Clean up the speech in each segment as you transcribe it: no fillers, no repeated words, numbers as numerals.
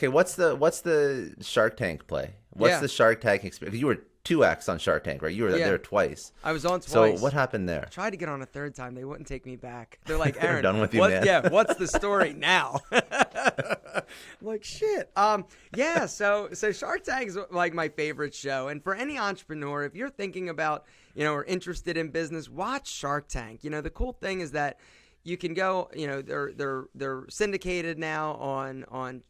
Okay, what's the Shark Tank play? What's Yeah. the Shark Tank experience? You were 2X on Shark Tank, right? You were Yeah. there twice. I was on So twice. what happened there? Tried to get on a third time. They wouldn't take me back. They're like, They're Aaron, done with you, what? man. Yeah, what's the story now? I'm like, shit. Yeah. So Shark Tank is like my favorite show, and for any entrepreneur, if you're thinking about, or interested in business, watch Shark Tank. The cool thing is that you can go. They're syndicated now on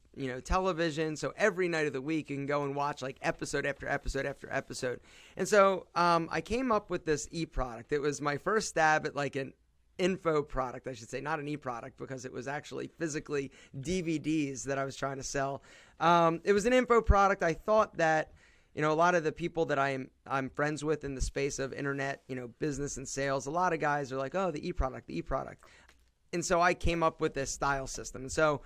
television. So every night of the week, you can go and watch like episode after episode after episode. And so I came up with this e-product. It was my first stab at like an info product, I should say, not an e-product, because it was actually physically DVDs that I was trying to sell. It was an info product. I thought that, a lot of the people that I'm friends with in the space of internet, business and sales, a lot of guys are like, oh, the e-product. And so I came up with this style system. And so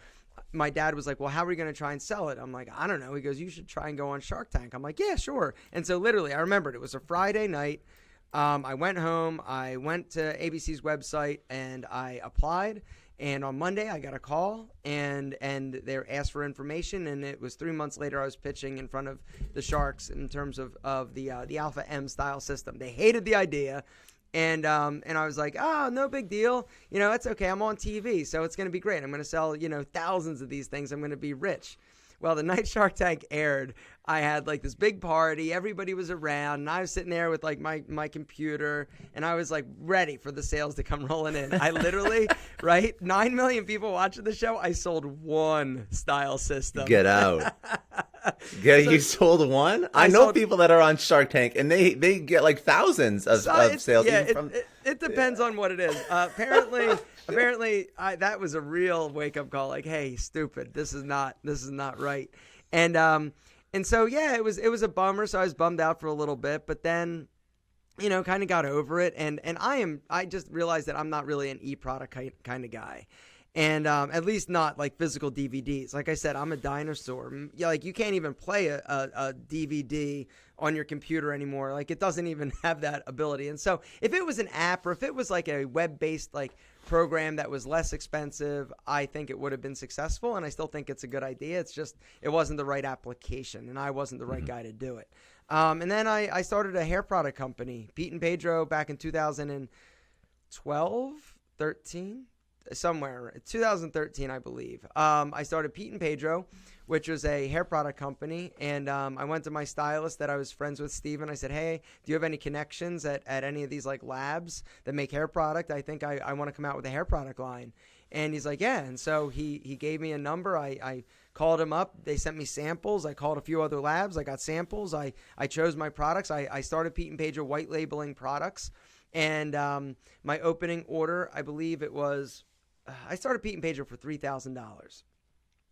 my dad was like, well, how are we going to try and sell it? I'm like, I don't know. He goes, you should try and go on Shark Tank. I'm like, yeah, sure. And so literally, I remembered it was a Friday night. I went home. I went to ABC's website and I applied. And on Monday, I got a call and they asked for information. And it was 3 months later, I was pitching in front of the Sharks in terms of the Alpha M style system. They hated the idea. And I was like, oh, no big deal. It's okay. I'm on TV, so it's going to be great. I'm going to sell, thousands of these things. I'm going to be rich. Well, the night Shark Tank aired, I had like this big party. Everybody was around, and I was sitting there with like my computer, and I was like ready for the sales to come rolling in. I literally, right, 9 million people watching the show. I sold one style system. Get out. You sold one? I know sold, people that are on Shark Tank, and they get like thousands of sales. Yeah, it depends on what it is. Apparently, that was a real wake up call. Like, hey, stupid, this is not right. And so yeah, it was a bummer. So I was bummed out for a little bit, but then, kind of got over it. And I just realized that I'm not really an e-product kind of guy. And at least not like physical DVDs. Like I said, I'm a dinosaur. Like you can't even play a DVD on your computer anymore. Like it doesn't even have that ability. And so if it was an app or if it was like a web-based like program that was less expensive, I think it would have been successful. And I still think it's a good idea. It's just it wasn't the right application, and I wasn't the right guy to do it. And then I started a hair product company, Pete and Pedro, back in 2012, 13. Somewhere 2013, I believe. I started Pete and Pedro, which was a hair product company, and I went to my stylist that I was friends with, Steven. I said, hey, do you have any connections at any of these like labs that make hair product? I think I want to come out with a hair product line. And he's like, yeah. And so he gave me a number. I called him up. They sent me samples. I called a few other labs. I got samples. I chose my products. I started Pete and Pedro white labeling products. And my opening order, I believe it was, I started Pete and Pedro for $3,000. And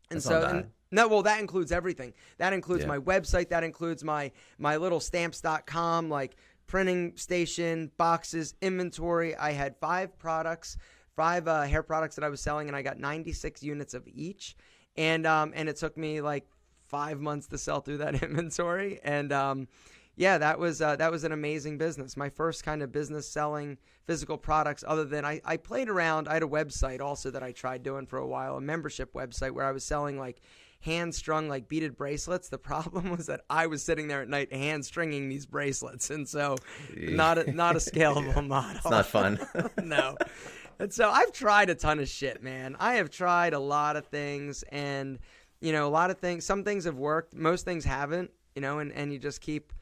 That's so, not bad. no, well, that includes everything. That includes my website. That includes my little stamps.com, like printing station, boxes, inventory. I had 5 products, 5 hair products that I was selling, and I got 96 units of each. And it took me like 5 months to sell through that inventory. And yeah, that was an amazing business. My first kind of business selling physical products, other than I played around. I had a website also that I tried doing for a while, a membership website where I was selling like hand-strung like beaded bracelets. The problem was that I was sitting there at night hand-stringing these bracelets, and so not a scalable model. It's not fun. No. And so I've tried a ton of shit, man. I have tried a lot of things, and a lot of things. Some things have worked, most things haven't. And you just keep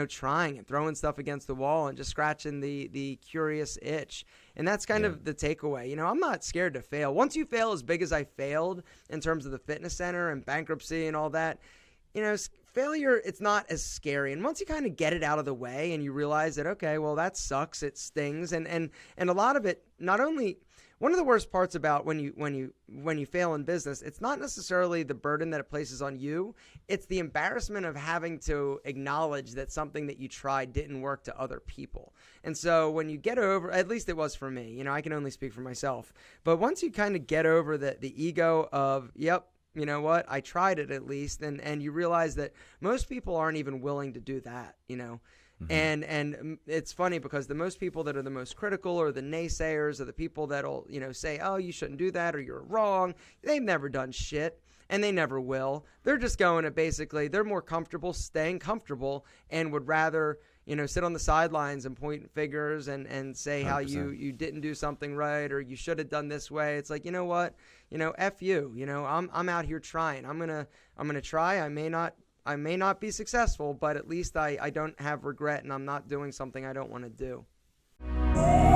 trying and throwing stuff against the wall and just scratching the curious itch. And that's kind of the takeaway. I'm not scared to fail. Once you fail as big as I failed in terms of the fitness center and bankruptcy and all that, failure, it's not as scary. And once you kind of get it out of the way and you realize that, okay, well, that sucks, it stings. And a lot of it, not only... One of the worst parts about when you fail in business, it's not necessarily the burden that it places on you. It's the embarrassment of having to acknowledge that something that you tried didn't work to other people. And so when you get over, at least it was for me, I can only speak for myself. But once you kind of get over the ego of, yep, you know what, I tried it at least, and you realize that most people aren't even willing to do that, Mm-hmm. And it's funny because the most people that are the most critical or the naysayers or the people that'll, say, oh, you shouldn't do that or you're wrong, they've never done shit. and they never will. They're just going to basically, they're more comfortable staying comfortable and would rather, sit on the sidelines and point fingers and say how 100%. you didn't do something right or you should have done this way. It's like, you know what? F you. I'm out here trying. I'm gonna try. I may not be successful, but at least I don't have regret and I'm not doing something I don't want to do.